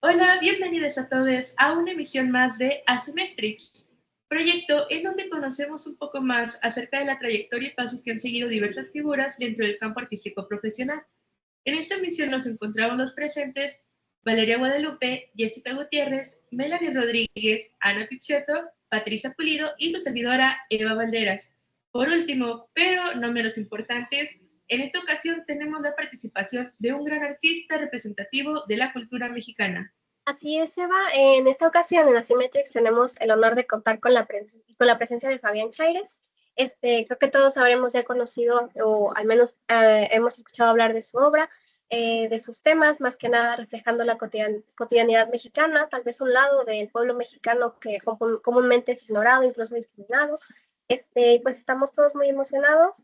Hola, bienvenidos a todos a una emisión más de Asymmetrics, proyecto en donde conocemos un poco más acerca de la trayectoria y pasos que han seguido diversas figuras dentro del campo artístico profesional. En esta emisión nos encontramos los presentes Valeria Guadalupe, Jessica Gutiérrez, Melanie Rodríguez, Ana Picciotto, Patricia Pulido y su servidora Eva Valderas. Por último, pero no menos importantes, en esta ocasión tenemos la participación de un gran artista representativo de la cultura mexicana. Así es, Eva. En esta ocasión en Asymmetrics tenemos el honor de contar con la presencia de Fabián Chaires. Creo que todos habremos ya conocido o al menos hemos escuchado hablar de su obra, de sus temas, más que nada reflejando la cotidianidad mexicana, tal vez un lado del pueblo mexicano que comúnmente es ignorado, incluso discriminado. Pues estamos todos muy emocionados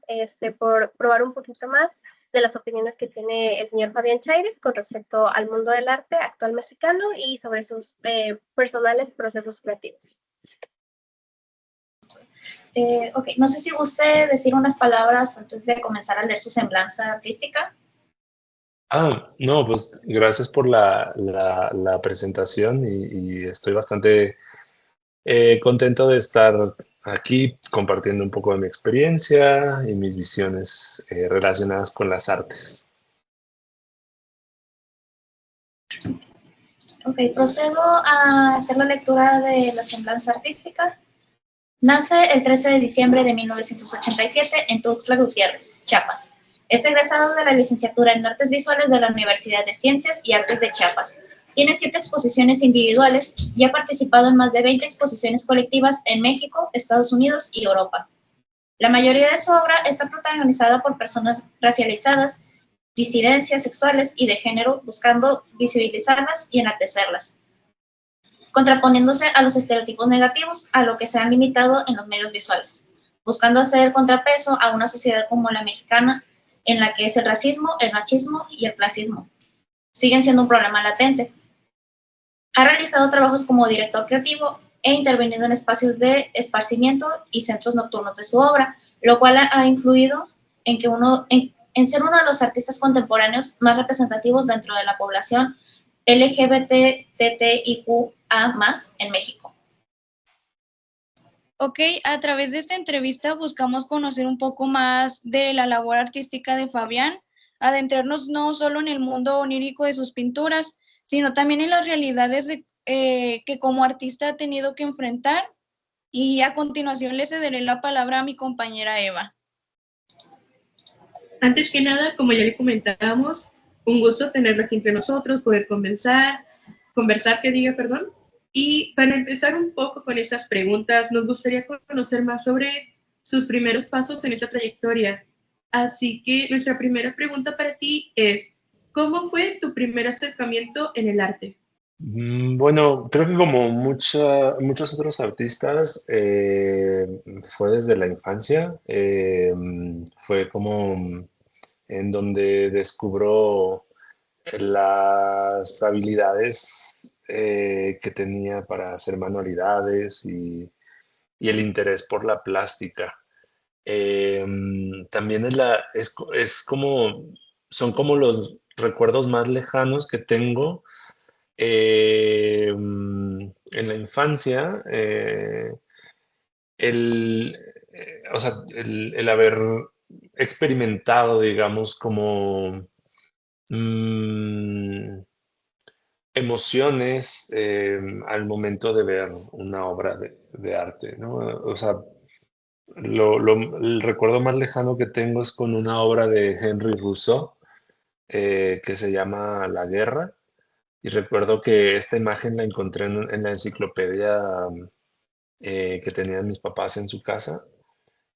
por probar un poquito más de las opiniones que tiene el señor Fabián Chaires con respecto al mundo del arte actual mexicano y sobre sus personales procesos creativos. Ok, no sé si guste decir unas palabras antes de comenzar a leer su semblanza artística. No, pues gracias por la presentación y estoy bastante contento de estar aquí compartiendo un poco de mi experiencia y mis visiones relacionadas con las artes. Ok, procedo a hacer la lectura de la semblanza artística. Nace el 13 de diciembre de 1987 en Tuxtla Gutiérrez, Chiapas. Es egresado de la licenciatura en Artes Visuales de la Universidad de Ciencias y Artes de Chiapas. Tiene 7 exposiciones individuales y ha participado en más de 20 exposiciones colectivas en México, Estados Unidos y Europa. La mayoría de su obra está protagonizada por personas racializadas, disidencias sexuales y de género, buscando visibilizarlas y enaltecerlas, contraponiéndose a los estereotipos negativos a lo que se han limitado en los medios visuales, buscando hacer el contrapeso a una sociedad como la mexicana, en la que es el racismo, el machismo y el clasismo siguen siendo un problema latente. Ha realizado trabajos como director creativo e intervenido en espacios de esparcimiento y centros nocturnos de su obra, lo cual ha influido en ser uno de los artistas contemporáneos más representativos dentro de la población LGBTTIQA+ en México. Ok, a través de esta entrevista buscamos conocer un poco más de la labor artística de Fabián, adentrarnos no solo en el mundo onírico de sus pinturas, sino también en las realidades que como artista ha tenido que enfrentar. Y a continuación le cederé la palabra a mi compañera Eva. Antes que nada, como ya le comentábamos, un gusto tenerlo aquí entre nosotros, poder conversar. Y para empezar un poco con esas preguntas, nos gustaría conocer más sobre sus primeros pasos en esta trayectoria. Así que nuestra primera pregunta para ti es, ¿cómo fue tu primer acercamiento en el arte? Bueno, creo que como muchos otros artistas, fue desde la infancia. Fue como en donde descubro las habilidades que tenía para hacer manualidades y el interés por la plástica. También es como, son como los recuerdos más lejanos que tengo en la infancia. El, o sea, el haber experimentado, digamos, como mm, emociones al momento de ver una obra de arte, ¿no? O sea, el recuerdo más lejano que tengo es con una obra de Henry Rousseau que se llama La Guerra. Y recuerdo que esta imagen la encontré en la enciclopedia que tenían mis papás en su casa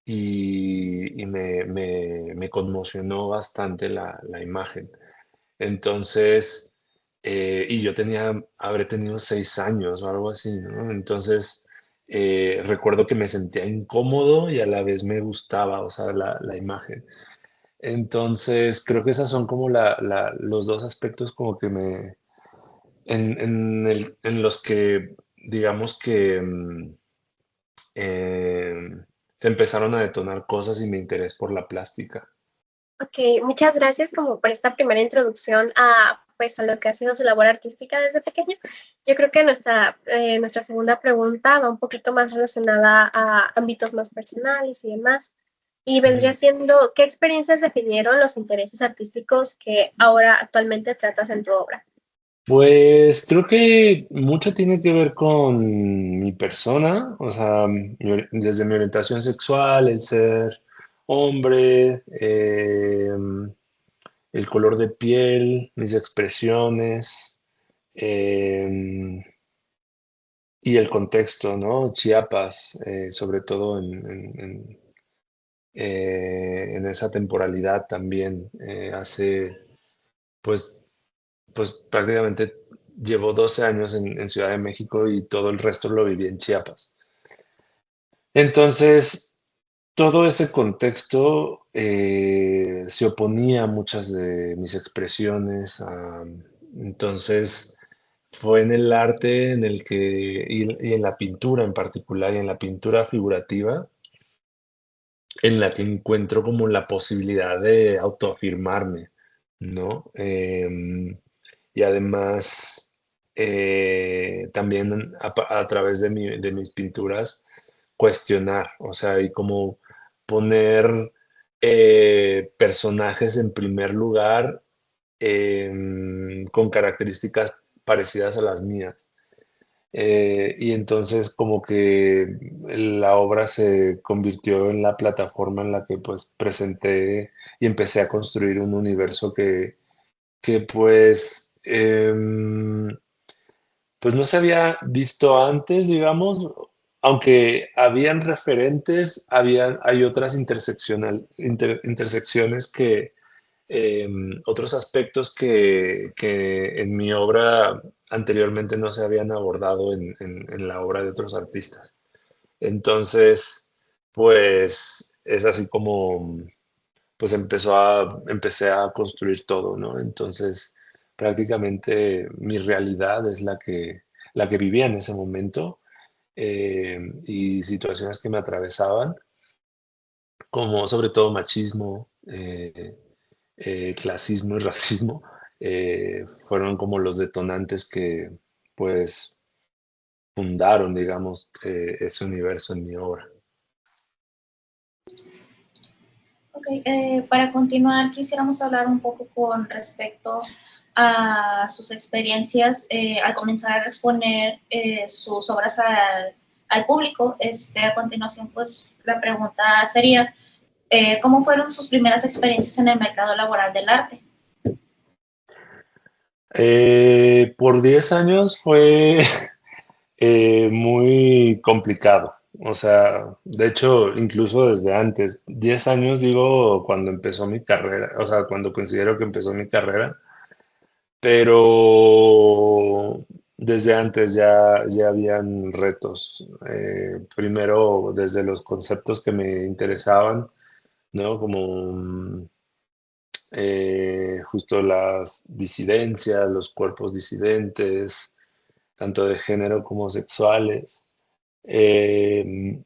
y me conmocionó bastante la imagen. Entonces, y yo habré tenido 6 años o algo así, ¿no? Entonces, recuerdo que me sentía incómodo y a la vez me gustaba, o sea, la imagen. Entonces, creo que esas son como los dos aspectos como que en los que, digamos que se empezaron a detonar cosas y mi interés por la plástica. Ok, muchas gracias como por esta primera introducción a, pues, a lo que ha sido su labor artística desde pequeño. Yo creo que nuestra segunda pregunta va un poquito más relacionada a ámbitos más personales y demás. Y vendría siendo, ¿qué experiencias definieron los intereses artísticos que ahora actualmente tratas en tu obra? Pues creo que mucho tiene que ver con mi persona, o sea, desde mi orientación sexual, el ser hombre, el color de piel, mis expresiones, em, y el contexto, ¿no? Chiapas, sobre todo en esa temporalidad también, pues, pues prácticamente llevo 12 años en Ciudad de México y todo el resto lo viví en Chiapas. Entonces, todo ese contexto se oponía a muchas de mis expresiones. Entonces, fue en el arte en el que, y en la pintura en particular, y en la pintura figurativa, en la que encuentro como la posibilidad de autoafirmarme, ¿no? Y además, también a través de mis pinturas, cuestionar, o sea, y como poner personajes en primer lugar, con características parecidas a las mías. Y entonces como que la obra se convirtió en la plataforma en la que pues presenté y empecé a construir un universo que pues, pues no se había visto antes, digamos, aunque habían referentes, hay otras intersecciones otros aspectos que en mi obra anteriormente no se habían abordado en la obra de otros artistas. Entonces, pues es así como pues empecé a construir todo, ¿no? Entonces, prácticamente mi realidad es la que vivía en ese momento, y situaciones que me atravesaban, como sobre todo machismo, clasismo y racismo, fueron como los detonantes que, pues, fundaron, digamos, ese universo en mi obra. Ok, para continuar, quisiéramos hablar un poco con respecto a sus experiencias al comenzar a exponer sus obras al público. A continuación, pues la pregunta sería, ¿cómo fueron sus primeras experiencias en el mercado laboral del arte? Por 10 años fue muy complicado. O sea, de hecho, incluso desde antes, 10 años digo cuando empezó mi carrera, o sea, cuando considero que empezó mi carrera, pero desde antes ya habían retos. Primero, desde los conceptos que me interesaban, ¿no? Como justo las disidencias, los cuerpos disidentes, tanto de género como sexuales. Eh,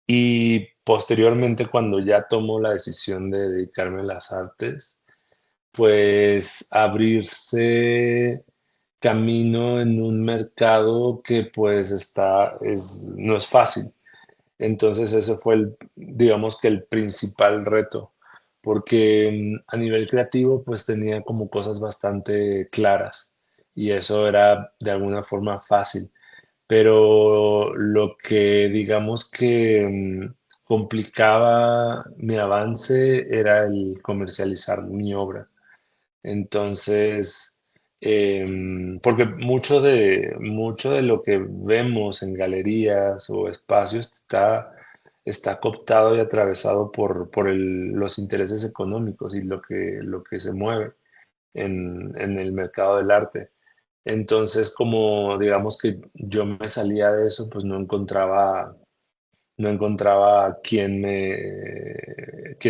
y posteriormente, cuando ya tomo la decisión de dedicarme a las artes, pues abrirse camino en un mercado que pues no es fácil. Entonces ese fue digamos que el principal reto, porque a nivel creativo pues tenía como cosas bastante claras y eso era de alguna forma fácil, pero lo que digamos que complicaba mi avance era el comercializar mi obra. Entonces, porque mucho de lo que vemos en galerías o espacios está cooptado y atravesado por los intereses económicos y lo que se mueve en el mercado del arte. Entonces, como digamos que yo me salía de eso, pues no encontraba quién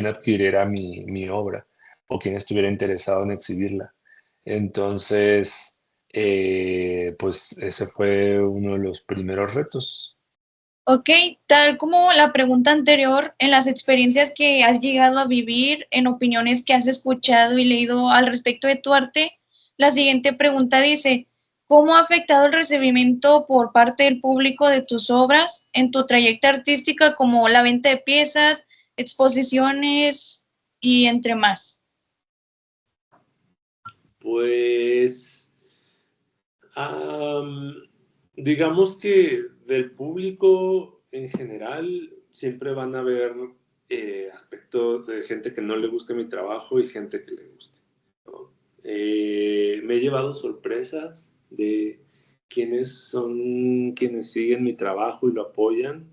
adquiriera mi obra o quién estuviera interesado en exhibirla. Entonces, pues ese fue uno de los primeros retos. Ok, tal como la pregunta anterior, en las experiencias que has llegado a vivir, en opiniones que has escuchado y leído al respecto de tu arte, la siguiente pregunta dice, ¿cómo ha afectado el recibimiento por parte del público de tus obras en tu trayectoria artística como la venta de piezas, exposiciones y entre más? Pues, digamos que del público en general siempre van a haber aspectos de gente que no le guste mi trabajo y gente que le guste, ¿no? Me he llevado sorpresas de quiénes son quienes siguen mi trabajo y lo apoyan.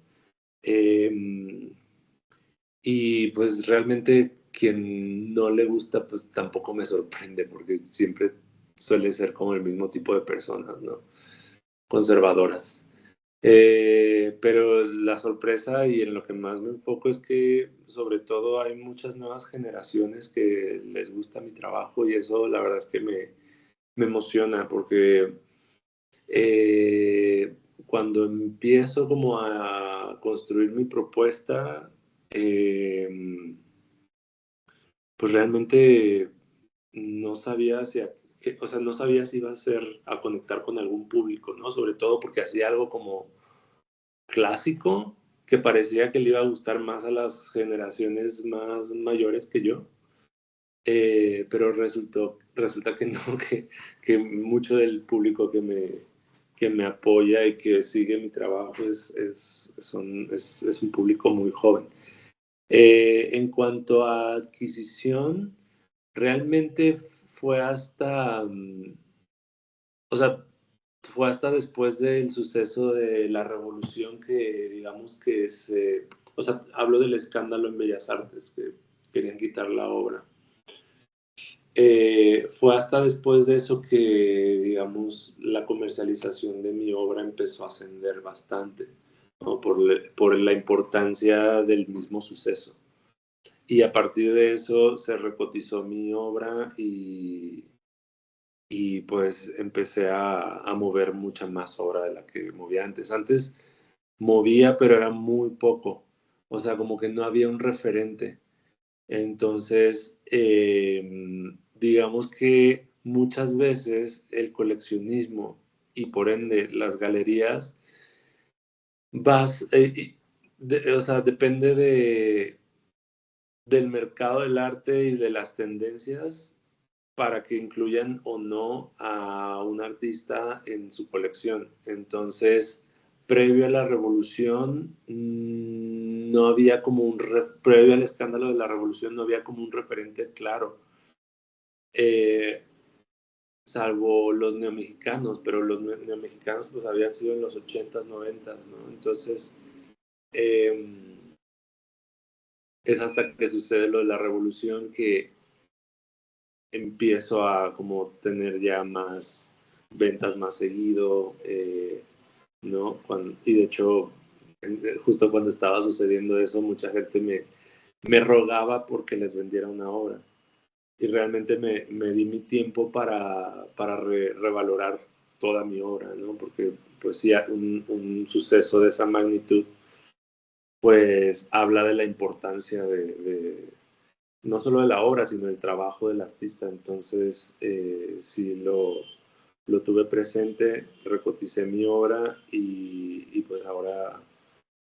Eh, y pues realmente quien no le gusta, pues tampoco me sorprende, porque siempre suele ser como el mismo tipo de personas, ¿no? Conservadoras. Pero la sorpresa y en lo que más me enfoco es que sobre todo hay muchas nuevas generaciones que les gusta mi trabajo y eso la verdad es que me emociona porque eh, cuando empiezo como a construir mi propuesta, eh, pues realmente no sabía o sea, no sabía si iba a ser a conectar con algún público, ¿no? Sobre todo porque hacía algo como clásico que parecía que le iba a gustar más a las generaciones más mayores que yo. Pero resulta que no, que mucho del público que me apoya y que sigue mi trabajo es un público muy joven. En cuanto a adquisición, realmente fue hasta, o sea, fue hasta después del suceso de la revolución que, digamos que o sea, hablo del escándalo en Bellas Artes, que querían quitar la obra. Fue hasta después de eso que, digamos, la comercialización de mi obra empezó a ascender bastante, ¿no? Por la importancia del mismo suceso. Y a partir de eso se recotizó mi obra y pues empecé a mover mucha más obra de la que movía antes. Antes movía, pero era muy poco. O sea, como que no había un referente. Entonces, digamos que muchas veces el coleccionismo y por ende las galerías, o sea, depende del mercado del arte y de las tendencias para que incluyan o no a un artista en su colección. Entonces, previo a la revolución, no había como previo al escándalo de la revolución, no había como un referente claro, eh, salvo los neomexicanos, pero los neomexicanos pues habían sido en los 80s, 90s, ¿no? Entonces, eh, es hasta que sucede lo de la revolución que empiezo a como tener ya más ventas más seguido, ¿no? Y de hecho, justo cuando estaba sucediendo eso, mucha gente me rogaba porque les vendiera una obra. Y realmente me di mi tiempo para revalorar toda mi obra, ¿no? Porque pues sí, un suceso de esa magnitud, pues habla de la importancia no solo de la obra, sino del trabajo del artista. Entonces, sí lo tuve presente, recoticé mi obra y pues ahora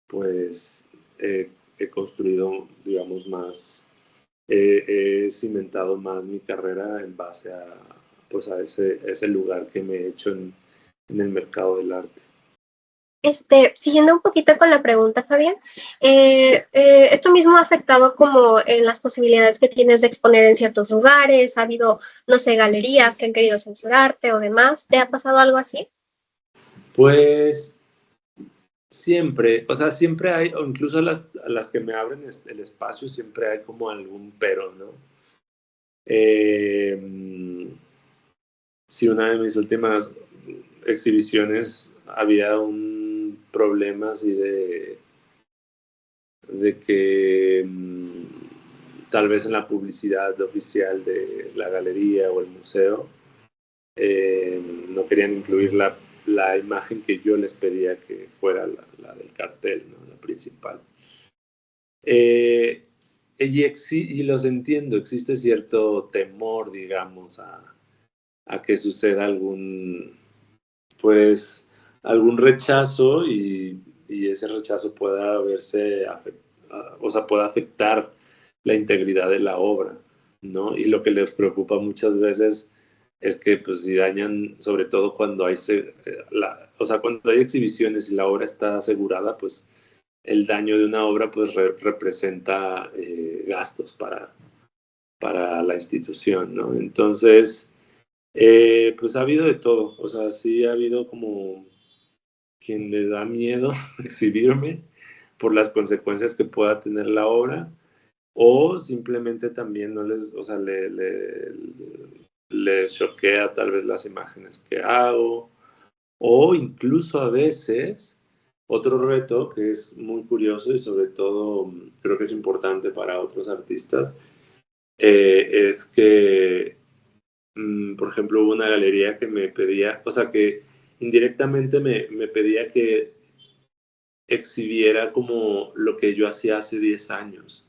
pues he construido, digamos, más, he cimentado más mi carrera en base pues a ese lugar que me he hecho en el mercado del arte. Siguiendo un poquito con la pregunta, Fabián, ¿esto mismo ha afectado como en las posibilidades que tienes de exponer en ciertos lugares? ¿Ha habido, no sé, galerías que han querido censurarte o demás? ¿Te ha pasado algo así? Pues siempre, o sea, siempre hay, o incluso a las que me abren el espacio, siempre hay como algún pero, ¿no? Sí, una de mis últimas exhibiciones había un problema así de que tal vez en la publicidad oficial de la galería o el museo no querían incluir la imagen que yo les pedía que fuera la del cartel, ¿no? La principal. Y los entiendo, existe cierto temor, digamos, a que suceda algún rechazo y ese rechazo pueda pueda afectar la integridad de la obra, ¿no? Y lo que les preocupa muchas veces es que pues si dañan, sobre todo cuando hay cuando hay exhibiciones y la obra está asegurada, pues el daño de una obra pues representa gastos para la institución, ¿no? Entonces, pues ha habido de todo, o sea, sí ha habido como quien le da miedo exhibirme por las consecuencias que pueda tener la obra, o simplemente también no les, o sea, les choquea tal vez las imágenes que hago, o incluso a veces, otro reto que es muy curioso y sobre todo creo que es importante para otros artistas, es que, por ejemplo, hubo una galería que me pedía, o sea, que indirectamente me pedía que exhibiera como lo que yo hacía hace 10 años.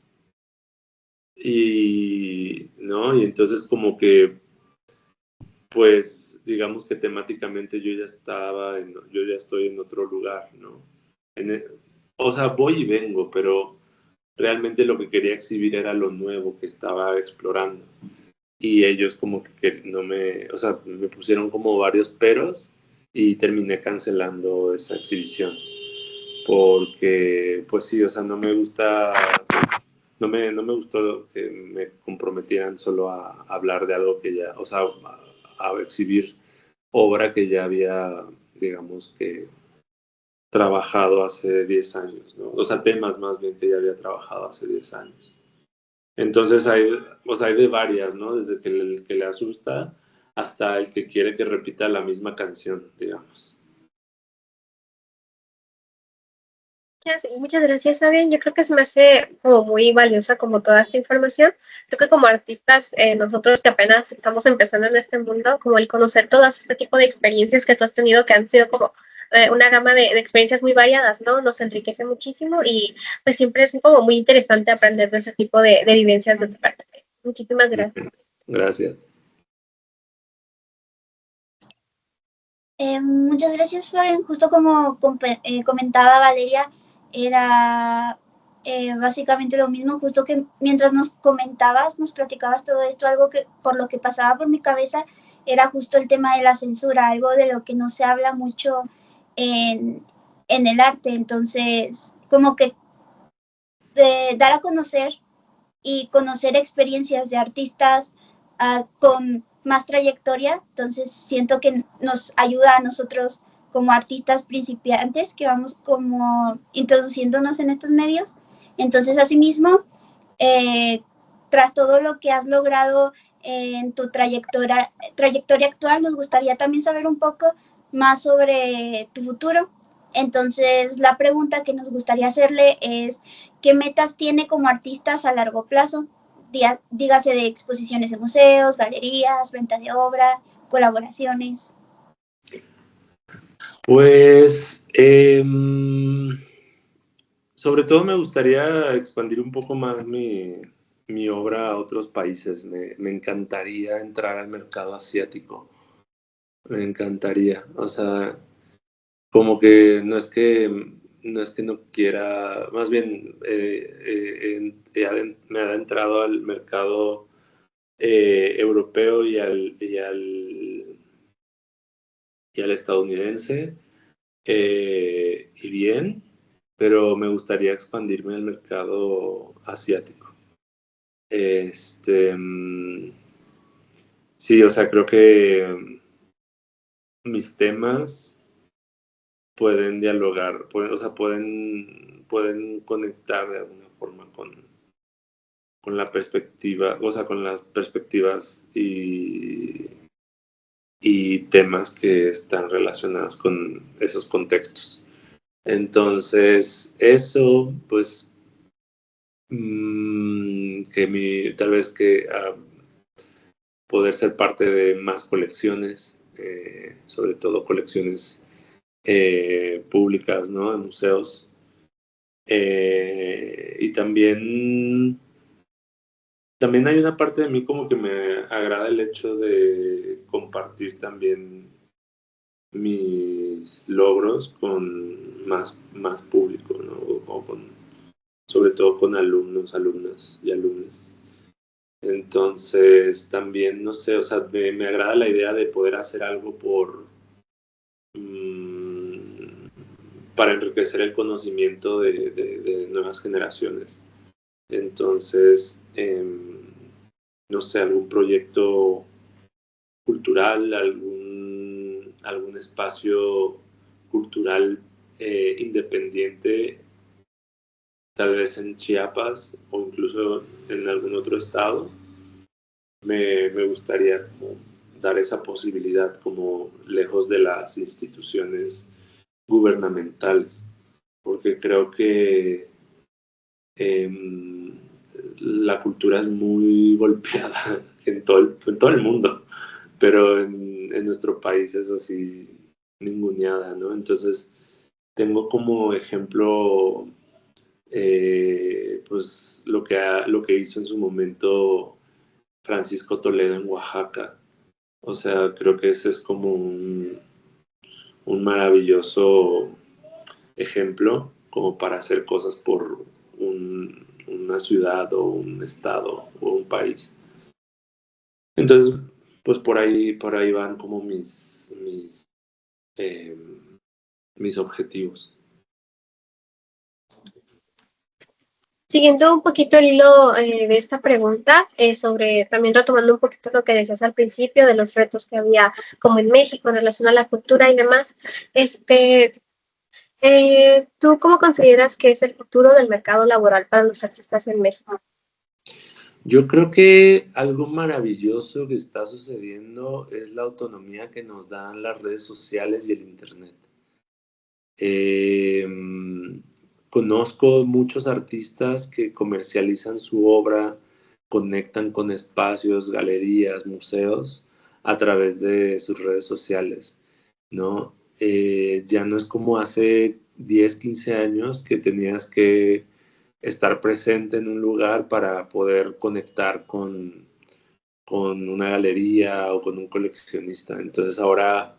¿No? Y entonces como que, pues, digamos que temáticamente yo ya estoy en otro lugar, ¿no? O sea, voy y vengo, pero realmente lo que quería exhibir era lo nuevo que estaba explorando. Y ellos como que no o sea, me pusieron como varios peros y terminé cancelando esa exhibición. Porque, pues sí, o sea, no me gustó que me comprometieran solo a hablar de algo que ya, o sea, a exhibir obra que ya había, digamos que, trabajado hace 10 años, ¿no? O sea, temas más bien que ya había trabajado hace 10 años. Entonces hay de varias, ¿no? Desde el que le asusta hasta el que quiere que repita la misma canción, digamos. Muchas gracias, Fabián. Yo creo que se me hace como muy valiosa como toda esta información. Creo que como artistas, nosotros que apenas estamos empezando en este mundo, como el conocer todas este tipo de experiencias que tú has tenido, que han sido como una gama de experiencias muy variadas, ¿no? Nos enriquece muchísimo y pues siempre es como muy interesante aprender de ese tipo de vivencias de tu parte. Muchísimas gracias. Gracias. Muchas gracias, Fabián. Justo como comentaba Valeria, era básicamente lo mismo, justo que mientras nos platicabas todo esto, algo que por lo que pasaba por mi cabeza era justo el tema de la censura, algo de lo que no se habla mucho en el arte. Entonces, como que dar a conocer y conocer experiencias de artistas con más trayectoria, entonces siento que nos ayuda a nosotros como artistas principiantes que vamos como introduciéndonos en estos medios. Entonces, asimismo, tras todo lo que has logrado en tu trayectoria actual, nos gustaría también saber un poco más sobre tu futuro. Entonces, la pregunta que nos gustaría hacerle es, ¿qué metas tiene como artistas a largo plazo? Dígase de exposiciones en museos, galerías, venta de obra, colaboraciones. Pues, sobre todo me gustaría expandir un poco más mi obra a otros países. Me encantaría entrar al mercado asiático. Me encantaría. O sea, como que no es que no quiera, más bien me he adentrado al mercado europeo y al estadounidense, y bien, pero me gustaría expandirme al mercado asiático. Sí, o sea, creo que mis temas pueden dialogar, pueden conectar de alguna forma con la perspectiva, o sea, con las perspectivas y temas que están relacionados con esos contextos. Entonces, eso, pues, tal vez que poder ser parte de más colecciones, sobre todo colecciones públicas, ¿no? De museos. Y también hay una parte de mí como que me agrada el hecho de compartir también mis logros con más público, ¿no? O sobre todo con alumnos, alumnas y alumnos. Entonces, también, no sé, o sea, me agrada la idea de poder hacer algo para enriquecer el conocimiento de nuevas generaciones. Entonces, no sé, algún proyecto cultural, algún espacio cultural independiente, tal vez en Chiapas o incluso en algún otro estado, me gustaría como dar esa posibilidad como lejos de las instituciones gubernamentales, porque creo que la cultura es muy golpeada en todo el mundo, pero en nuestro país es así ninguneada, ¿no? Entonces, tengo como ejemplo pues lo que hizo en su momento Francisco Toledo en Oaxaca. O sea, creo que ese es como un maravilloso ejemplo como para hacer cosas por una ciudad o un estado o un país. Entonces, pues por ahí van como mis objetivos. Siguiendo un poquito el hilo de esta pregunta, sobre también retomando un poquito lo que decías al principio de los retos que había como en México en relación a la cultura y demás, ¿tú cómo consideras que es el futuro del mercado laboral para los artistas en México? Yo creo que algo maravilloso que está sucediendo es la autonomía que nos dan las redes sociales y el Internet. Conozco muchos artistas que comercializan su obra, conectan con espacios, galerías, museos a través de sus redes sociales, ¿no? Ya no es como hace 10, 15 años que tenías que estar presente en un lugar para poder conectar con una galería o con un coleccionista. Entonces ahora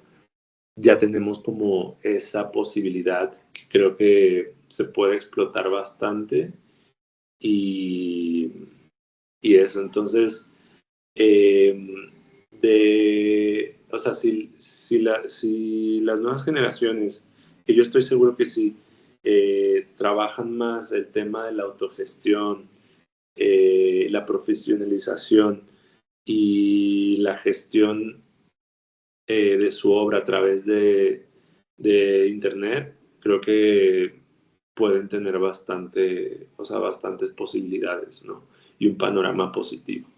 ya tenemos como esa posibilidad que creo que se puede explotar bastante y eso. Entonces, o sea, si las nuevas generaciones, que yo estoy seguro que sí, trabajan más el tema de la autogestión, la profesionalización y la gestión de su obra a través de Internet, creo que pueden tener bastantes posibilidades, ¿no? Y un panorama positivo.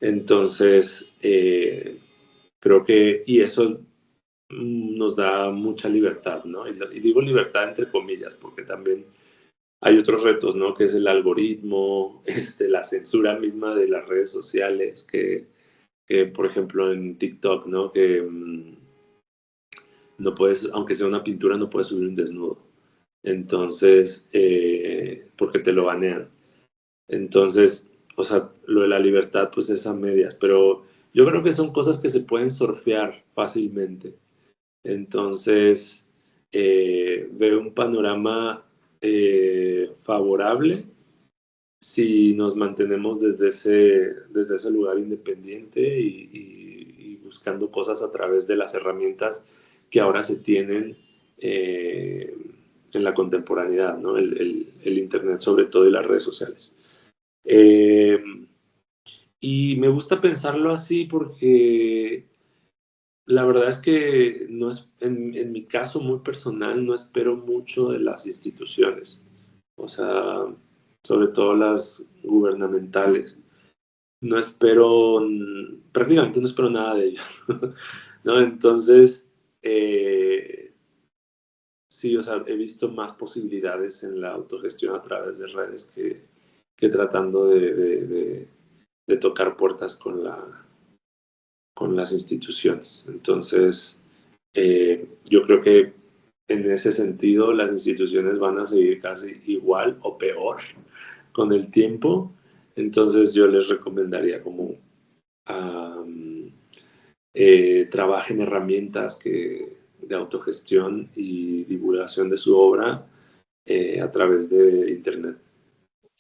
Entonces, creo que, y eso nos da mucha libertad, ¿no? Y digo libertad entre comillas, porque también hay otros retos, ¿no? Que es el algoritmo, la censura misma de las redes sociales, que por ejemplo en TikTok, ¿no? Que no puedes, aunque sea una pintura, no puedes subir un desnudo. Entonces, porque te lo banean. Entonces, o sea, lo de la libertad, pues es a medias, pero yo creo que son cosas que se pueden surfear fácilmente. Entonces, veo un panorama favorable si nos mantenemos desde ese lugar independiente y buscando cosas a través de las herramientas que ahora se tienen en la contemporaneidad, ¿no? El Internet sobre todo y las redes sociales. Y me gusta pensarlo así porque la verdad es que no es, en mi caso muy personal no espero mucho de las instituciones, o sea, sobre todo las gubernamentales. No espero, prácticamente no espero nada de ellos, ¿no? Entonces, sí, o sea, he visto más posibilidades en la autogestión a través de redes que tratando de tocar puertas con las instituciones. Entonces, yo creo que en ese sentido las instituciones van a seguir casi igual o peor con el tiempo. Entonces yo les recomendaría como trabajen herramientas de autogestión y divulgación de su obra a través de Internet.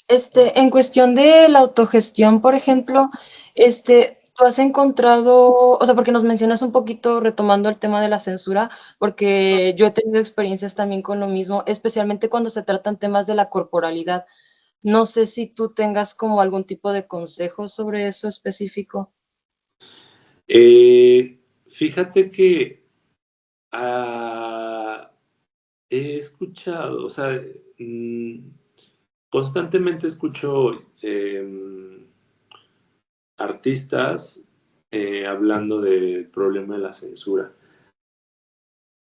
En cuestión de la autogestión, por ejemplo, tú has encontrado, o sea, porque nos mencionas un poquito retomando el tema de la censura, porque yo he tenido experiencias también con lo mismo, especialmente cuando se tratan temas de la corporalidad. No sé si tú tengas como algún tipo de consejo sobre eso específico. Fíjate que he escuchado, o sea, constantemente escucho artistas hablando del problema de la censura.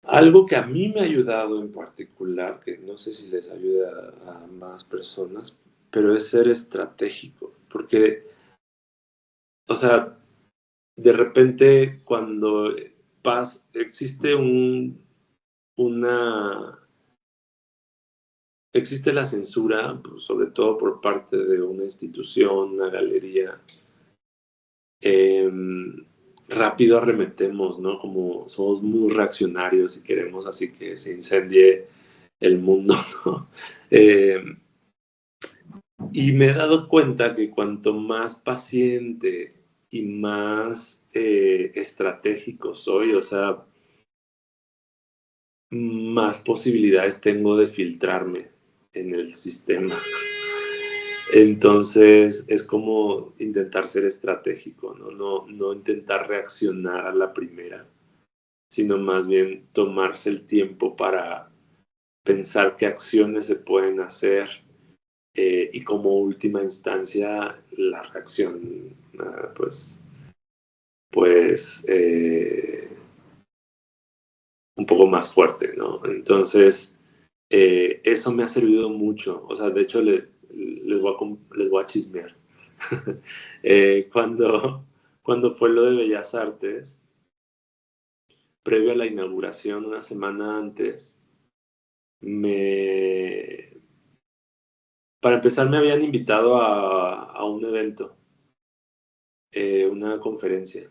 Algo que a mí me ha ayudado en particular, que no sé si les ayuda a más personas, pero es ser estratégico, porque, o sea, de repente cuando existe existe la censura, pues, sobre todo por parte de una institución, una galería, rápido arremetemos, ¿no? Como somos muy reaccionarios y queremos así que se incendie el mundo, ¿no? Y me he dado cuenta que cuanto más paciente y más estratégico soy, o sea, más posibilidades tengo de filtrarme en el sistema. Entonces es como intentar ser estratégico, ¿no? No intentar reaccionar a la primera, sino más bien tomarse el tiempo para pensar qué acciones se pueden hacer y como última instancia la reacción, un poco más fuerte, ¿no? Entonces eso me ha servido mucho, o sea, de hecho les voy a chismear. Cuando fue lo de Bellas Artes, previo a la inauguración, una semana antes, para empezar me habían invitado a un evento, una conferencia,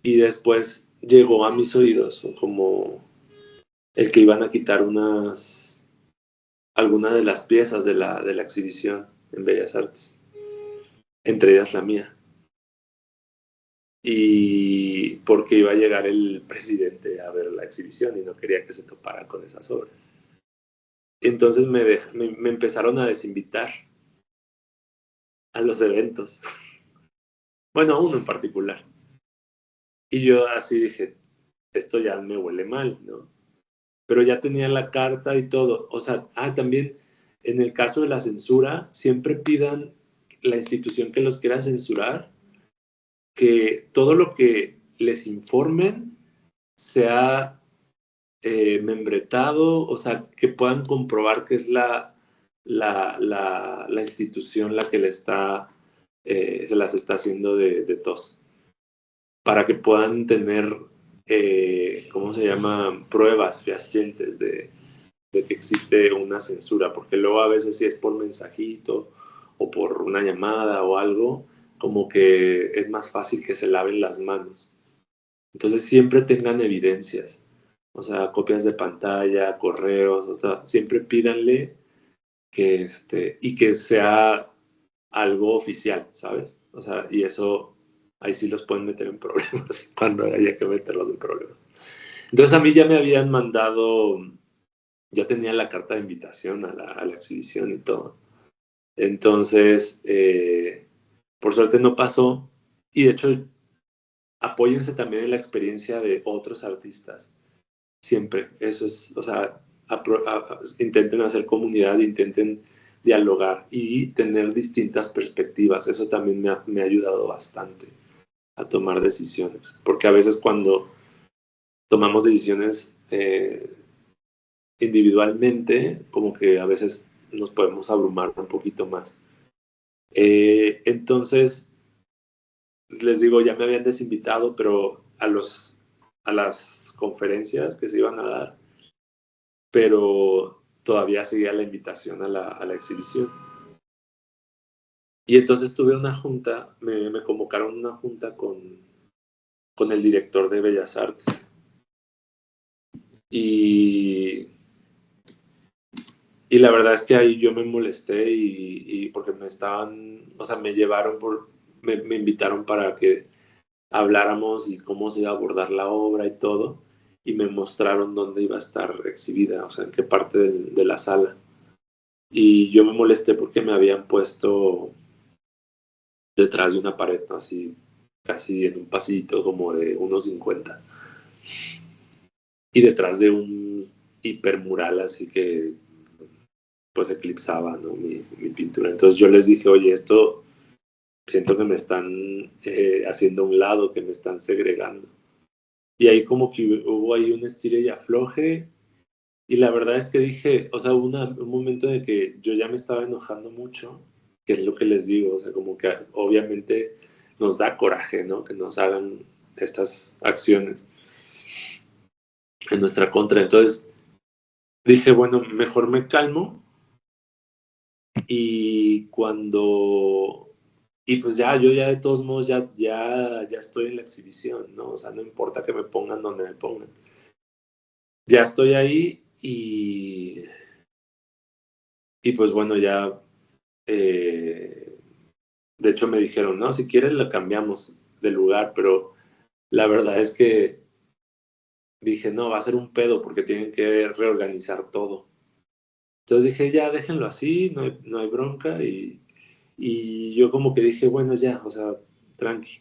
y después llegó a mis oídos como el que iban a quitar algunas de las piezas de la exhibición en Bellas Artes, entre ellas la mía. Y porque iba a llegar el presidente a ver la exhibición y no quería que se topara con esas obras. Entonces me empezaron a desinvitar a los eventos. Bueno, a uno en particular. Y yo así dije, esto ya me huele mal, ¿no? Pero ya tenía la carta y todo. O sea, también en el caso de la censura, siempre pidan la institución que los quiera censurar que todo lo que les informen sea membretado, o sea, que puedan comprobar que es la institución la que se las está haciendo de tos, para que puedan tener, ¿cómo se llama?, pruebas fehacientes de que existe una censura, porque luego a veces si es por mensajito o por una llamada o algo, como que es más fácil que se laven las manos. Entonces siempre tengan evidencias, o sea, copias de pantalla, correos, o sea, siempre pídanle que y que sea algo oficial, ¿sabes? O sea, y eso, ahí sí los pueden meter en problemas, cuando haya que meterlos en problemas. Entonces a mí ya me habían mandado, ya tenía la carta de invitación a la exhibición y todo. Entonces, por suerte no pasó, y de hecho, apóyense también en la experiencia de otros artistas. Siempre, eso es, o sea, intenten hacer comunidad, intenten dialogar y tener distintas perspectivas. Eso también me ha ayudado bastante a tomar decisiones, porque a veces cuando tomamos decisiones individualmente, como que a veces nos podemos abrumar un poquito más. Entonces, les digo, ya me habían desinvitado, pero a las conferencias que se iban a dar, pero todavía seguía la invitación a la exhibición. Y entonces tuve una junta, me convocaron a una junta con el director de Bellas Artes. Y la verdad es que ahí yo me molesté y porque me llevaron me invitaron para que habláramos y cómo se iba a abordar la obra y todo, y me mostraron dónde iba a estar exhibida, o sea, en qué parte de la sala. Y yo me molesté porque me habían puesto detrás de una pared, ¿no? Así, casi en un pasillito como de 1.50. Y detrás de un hipermural, así que pues eclipsaba, ¿no? mi pintura. Entonces yo les dije, oye, esto siento que me están haciendo a un lado, que me están segregando. Y ahí como que hubo ahí un estire y afloje. Y la verdad es que dije, o sea, hubo un momento de que yo ya me estaba enojando mucho, que es lo que les digo, o sea, como que obviamente nos da coraje, ¿no? Que nos hagan estas acciones en nuestra contra. Entonces dije, bueno, mejor me calmo. Y pues ya, yo ya de todos modos ya estoy en la exhibición, ¿no? O sea, no importa que me pongan donde me pongan. Ya estoy ahí y pues bueno, ya, de hecho me dijeron, no, si quieres la cambiamos de lugar, pero la verdad es que dije, no, va a ser un pedo porque tienen que reorganizar todo. Entonces dije, ya, déjenlo así, no hay bronca, y yo como que dije, bueno, ya, o sea, tranqui.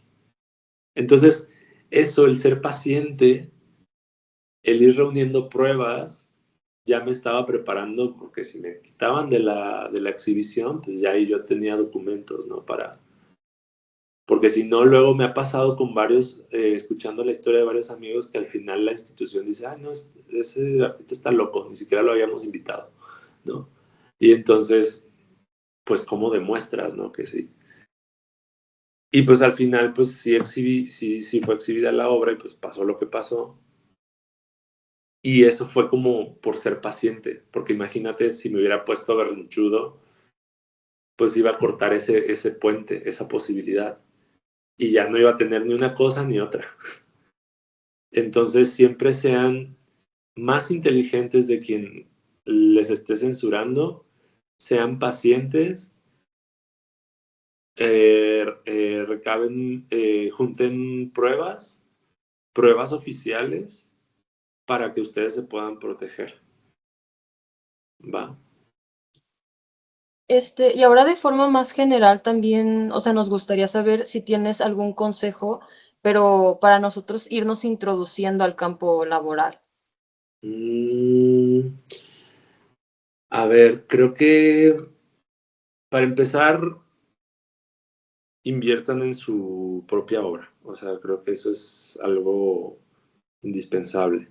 Entonces, eso, el ser paciente, el ir reuniendo pruebas, ya me estaba preparando, porque si me quitaban de la exhibición, pues ya ahí yo tenía documentos, ¿no? Porque si no, luego me ha pasado con varios, escuchando la historia de varios amigos, que al final la institución dice, no, ese artista está loco, ni siquiera lo habíamos invitado, ¿no? Y entonces, pues, ¿cómo demuestras, no? Que sí. Y pues al final, pues sí fue exhibida la obra y pues pasó lo que pasó. Y eso fue como por ser paciente, porque imagínate si me hubiera puesto berrinchudo, pues iba a cortar ese puente, esa posibilidad. Y ya no iba a tener ni una cosa ni otra. Entonces siempre sean más inteligentes de quien les esté censurando, sean pacientes, junten pruebas oficiales para que ustedes se puedan proteger. ¿Va? Y ahora de forma más general también, o sea, nos gustaría saber si tienes algún consejo, pero para nosotros irnos introduciendo al campo laboral. A ver, creo que para empezar, inviertan en su propia obra. O sea, creo que eso es algo indispensable.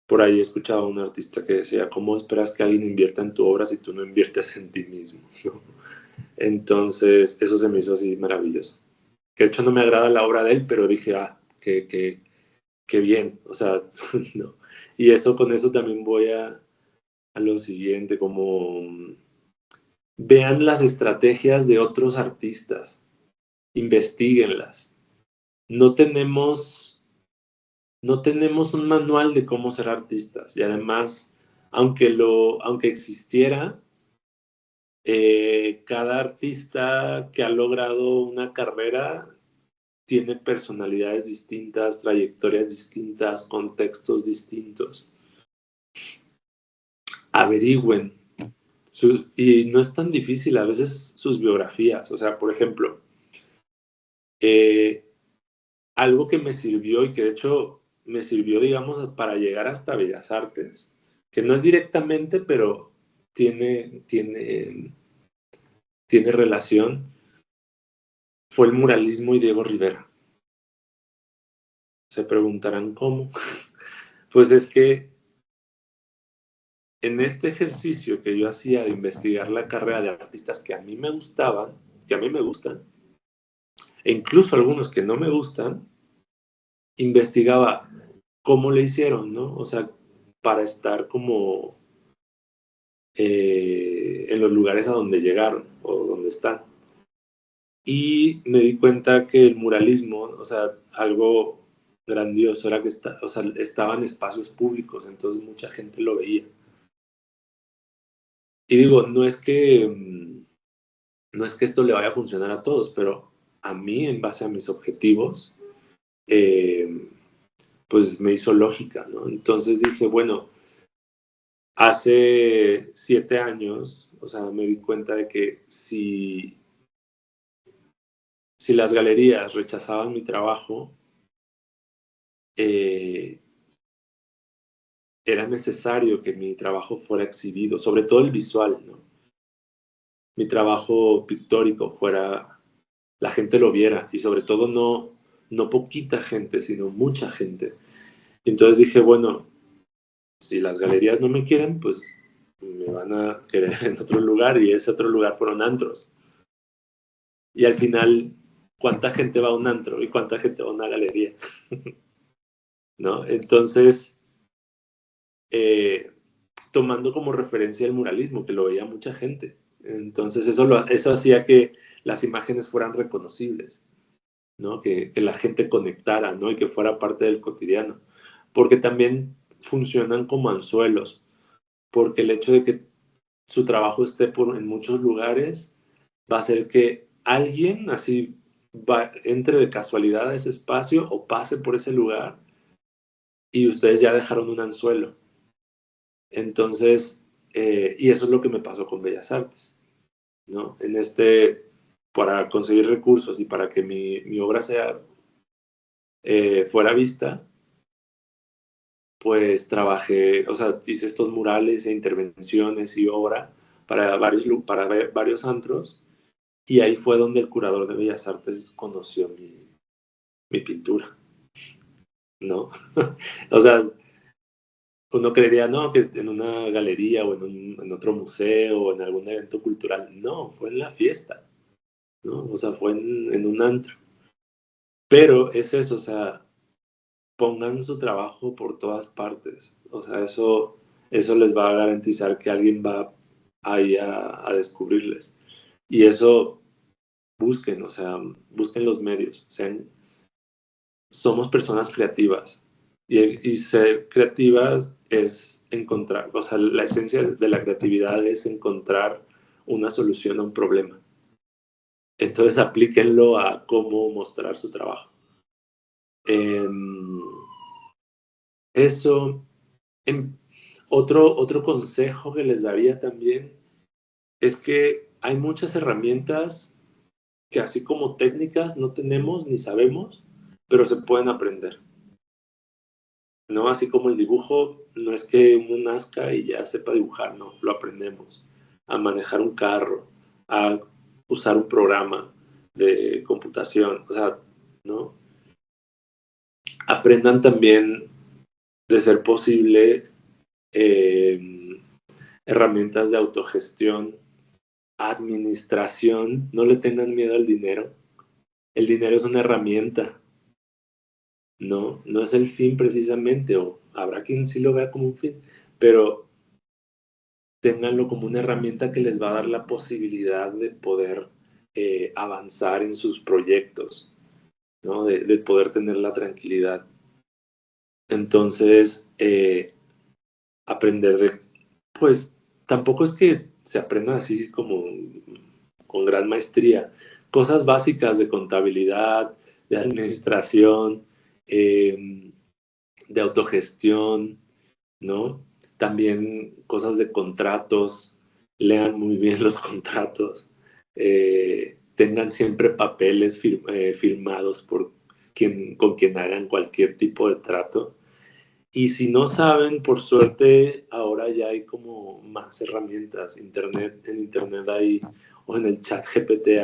Por ahí he escuchado a un artista que decía, ¿cómo esperas que alguien invierta en tu obra si tú no inviertes en ti mismo? ¿No? Entonces, eso se me hizo así maravilloso. Que de hecho no me agrada la obra de él, pero dije, qué bien. O sea, no. Y con eso también voy a lo siguiente, como vean las estrategias de otros artistas, investíguenlas. No tenemos un manual de cómo ser artistas, y además, aunque existiera, cada artista que ha logrado una carrera tiene personalidades distintas, trayectorias distintas, contextos distintos. Averigüen. Y no es tan difícil a veces sus biografías. O sea, por ejemplo, algo que me sirvió y que de hecho me sirvió, digamos, para llegar hasta Bellas Artes, que no es directamente, pero tiene relación, fue el muralismo y Diego Rivera. Se preguntarán cómo. Pues es que en este ejercicio que yo hacía de investigar la carrera de artistas que a mí me gustaban, que a mí me gustan, e incluso algunos que no me gustan, investigaba cómo le hicieron, ¿no? O sea, para estar como en los lugares a donde llegaron o donde están. Y me di cuenta que el muralismo, o sea, algo grandioso era que o sea, estaba en espacios públicos, entonces mucha gente lo veía. Y digo, no es que esto le vaya a funcionar a todos, pero a mí, en base a mis objetivos, pues me hizo lógica, ¿no? Entonces dije, bueno, hace 7 años, o sea, me di cuenta de que si las galerías rechazaban mi trabajo, era necesario que mi trabajo fuera exhibido, sobre todo el visual, ¿no? Mi trabajo pictórico fuera, la gente lo viera, y sobre todo no poquita gente, sino mucha gente. Y entonces dije, bueno, si las galerías no me quieren, pues me van a querer en otro lugar, y ese otro lugar fueron antros. Y al final, ¿cuánta gente va a un antro y cuánta gente va a una galería? ¿No? Entonces, tomando como referencia el muralismo, que lo veía mucha gente. Entonces, eso hacía que las imágenes fueran reconocibles, ¿no? Que la gente conectara, ¿no? Y que fuera parte del cotidiano. Porque también funcionan como anzuelos, porque el hecho de que su trabajo esté en muchos lugares va a hacer que alguien así entre de casualidad a ese espacio o pase por ese lugar y ustedes ya dejaron un anzuelo. Entonces, y eso es lo que me pasó con Bellas Artes, ¿no? Para conseguir recursos y para que mi obra fuera vista, pues trabajé, o sea, hice estos murales e intervenciones y obra para varios antros, y ahí fue donde el curador de Bellas Artes conoció mi pintura, ¿no? O sea, uno creería, no, que en una galería o en otro museo o en algún evento cultural. No, fue en la fiesta, ¿no? O sea, fue en un antro. Pero es eso, o sea, pongan su trabajo por todas partes. O sea, eso les va a garantizar que alguien va ahí a descubrirles. Y eso busquen, o sea, busquen los medios. Somos personas creativas. Y ser creativas es encontrar, o sea, la esencia de la creatividad es encontrar una solución a un problema. Entonces aplíquenlo a cómo mostrar su trabajo. Eso, otro consejo que les daría también es que hay muchas herramientas que así como técnicas no tenemos ni sabemos, pero se pueden aprender. ¿No? Así como el dibujo, no es que uno nazca y ya sepa dibujar, no, lo aprendemos. A manejar un carro, a usar un programa de computación, o sea, ¿no? Aprendan también, de ser posible, herramientas de autogestión, administración, no le tengan miedo al dinero. El dinero es una herramienta, no es el fin precisamente, o habrá quien sí lo vea como un fin, pero ténganlo como una herramienta que les va a dar la posibilidad de poder avanzar en sus proyectos, ¿no? De poder tener la tranquilidad. Entonces, aprender pues tampoco es que se aprenda así como con gran maestría, cosas básicas de contabilidad, de administración, de autogestión, ¿no? También cosas de contratos, lean muy bien los contratos, tengan siempre papeles firmados por con quien hagan cualquier tipo de trato. Y si no saben, por suerte, ahora ya hay como más herramientas. En internet hay, o en el chat GPT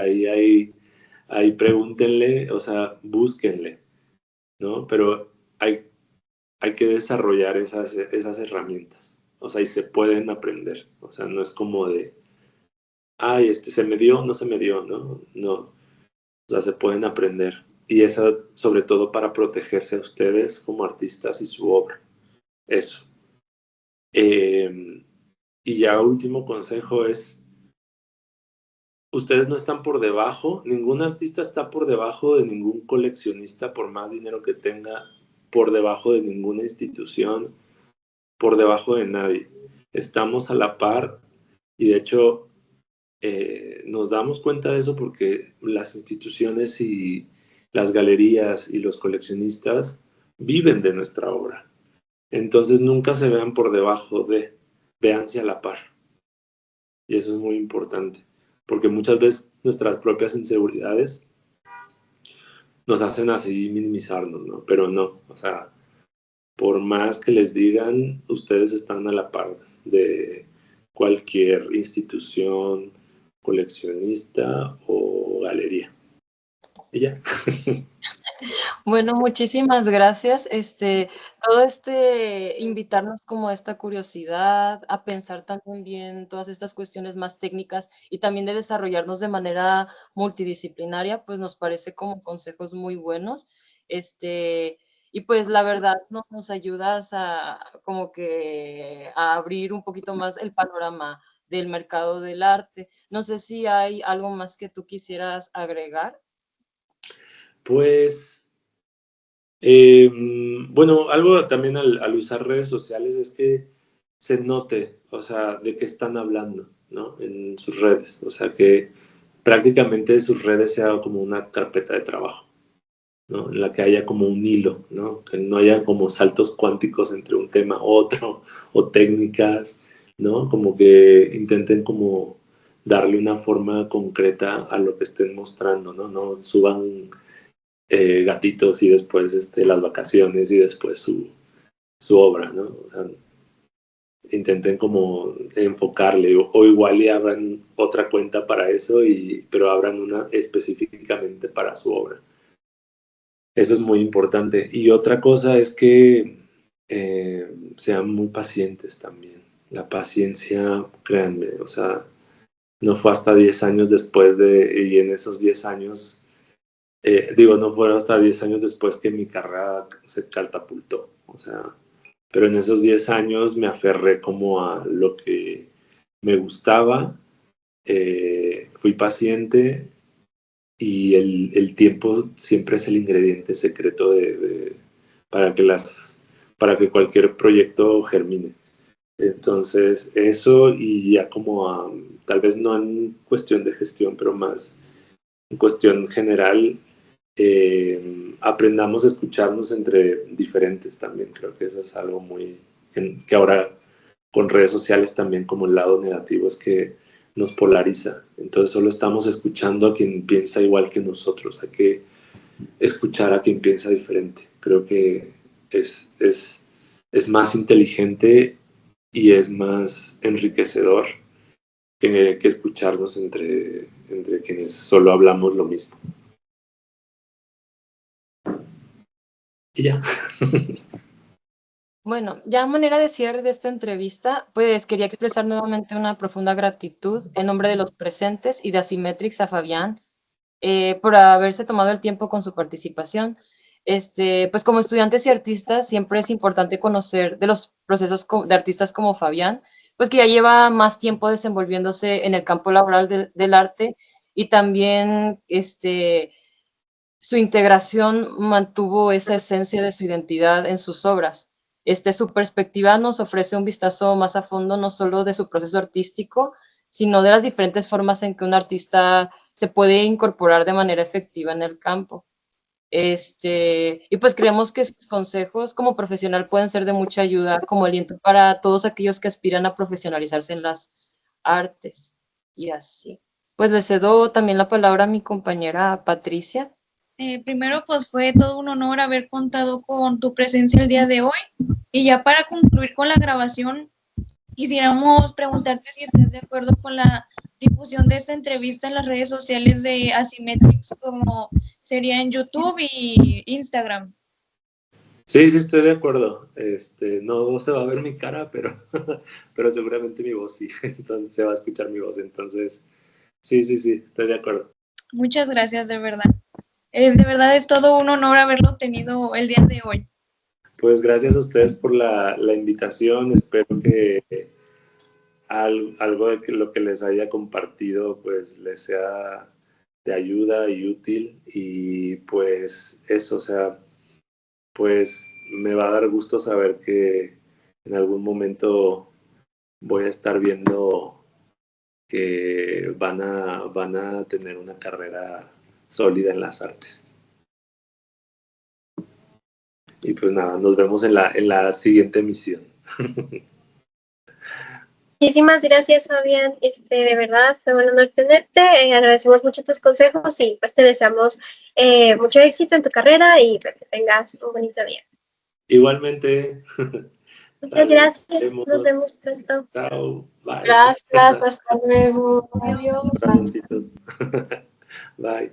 ahí pregúntenle, o sea, búsquenle, ¿no? Pero hay que desarrollar esas herramientas. O sea, y se pueden aprender. O sea, no es como de, ay, se me dio, no se me dio, ¿no? No. O sea, se pueden aprender. y eso sobre todo para protegerse a ustedes como artistas y su obra. Eso. Y ya último consejo es, ustedes no están por debajo, ningún artista está por debajo de ningún coleccionista, por más dinero que tenga, por debajo de ninguna institución, por debajo de nadie. Estamos a la par y de hecho nos damos cuenta de eso porque las instituciones y las galerías y los coleccionistas viven de nuestra obra. Entonces nunca se vean por debajo de, véanse a la par. Y eso es muy importante, porque muchas veces nuestras propias inseguridades nos hacen así minimizarnos, ¿no? Pero no, o sea, por más que les digan, ustedes están a la par de cualquier institución, coleccionista o galería. Y ya. Bueno, muchísimas gracias. Todo invitarnos como a esta curiosidad, a pensar también bien todas estas cuestiones más técnicas y también de desarrollarnos de manera multidisciplinaria, pues nos parece como consejos muy buenos. Y pues la verdad nos ayudas a como que a abrir un poquito más el panorama del mercado del arte. No sé si hay algo más que tú quisieras agregar. Pues, bueno, algo también al usar redes sociales es que se note, o sea, de qué están hablando, ¿no? En sus redes. O sea, que prácticamente sus redes sea como una carpeta de trabajo, ¿no? En la que haya como un hilo, ¿no? Que no haya como saltos cuánticos entre un tema u otro, o técnicas, ¿no? Como que intenten como darle una forma concreta a lo que estén mostrando, ¿no? No suban gatitos y después las vacaciones y después su obra, ¿no? O sea, intenten como enfocarle o igual y abran otra cuenta para eso, pero abran una específicamente para su obra. Eso es muy importante. Y otra cosa es que sean muy pacientes también. La paciencia, créanme, o sea, no fue hasta 10 años después y en esos 10 años, no fueron hasta 10 años después que mi carrera se catapultó. O sea, pero en esos 10 años me aferré como a lo que me gustaba, fui paciente y el tiempo siempre es el ingrediente secreto para que cualquier proyecto germine. Entonces, eso y ya como tal vez no en cuestión de gestión, pero más en cuestión general, aprendamos a escucharnos entre diferentes también. Creo que eso es algo que ahora con redes sociales también como el lado negativo es que nos polariza. Entonces solo estamos escuchando a quien piensa igual que nosotros. Hay que escuchar a quien piensa diferente. Creo que es más inteligente y es más enriquecedor que escucharnos entre quienes solo hablamos lo mismo. Y ya. Bueno, ya a manera de cierre de esta entrevista, pues quería expresar nuevamente una profunda gratitud en nombre de los presentes y de Asymmetrix a Fabián por haberse tomado el tiempo con su participación. Pues como estudiantes y artistas siempre es importante conocer de los procesos de artistas como Fabián, pues que ya lleva más tiempo desenvolviéndose en el campo laboral del arte y también su integración mantuvo esa esencia de su identidad en sus obras. Su perspectiva nos ofrece un vistazo más a fondo, no solo de su proceso artístico, sino de las diferentes formas en que un artista se puede incorporar de manera efectiva en el campo. Y pues creemos que sus consejos como profesional pueden ser de mucha ayuda, como aliento para todos aquellos que aspiran a profesionalizarse en las artes. Y así. Pues le cedo también la palabra a mi compañera Patricia. Primero, pues fue todo un honor haber contado con tu presencia el día de hoy. Y ya para concluir con la grabación, quisiéramos preguntarte si estás de acuerdo con la difusión de esta entrevista en las redes sociales de Asymmetrix, como sería en YouTube y Instagram. Sí, estoy de acuerdo. No se va a ver mi cara, pero seguramente mi voz sí. Entonces se va a escuchar mi voz. Entonces, sí, estoy de acuerdo. Muchas gracias, de verdad. De verdad es todo un honor haberlo tenido el día de hoy. Pues gracias a ustedes por la invitación. Espero que algo de lo que les haya compartido pues les sea de ayuda y útil. Y pues eso, o sea, pues me va a dar gusto saber que en algún momento voy a estar viendo que van a tener una carrera sólida en las artes. Y pues nada, nos vemos en la siguiente emisión. Muchísimas gracias, Fabián. De verdad, fue un honor tenerte. Agradecemos mucho tus consejos y pues te deseamos mucho éxito en tu carrera y pues, que tengas un bonito día. Igualmente. Muchas Dale, gracias. Nos vemos pronto. Chao. Bye. Gracias, hasta luego. Adiós. Corazoncitos. Bye.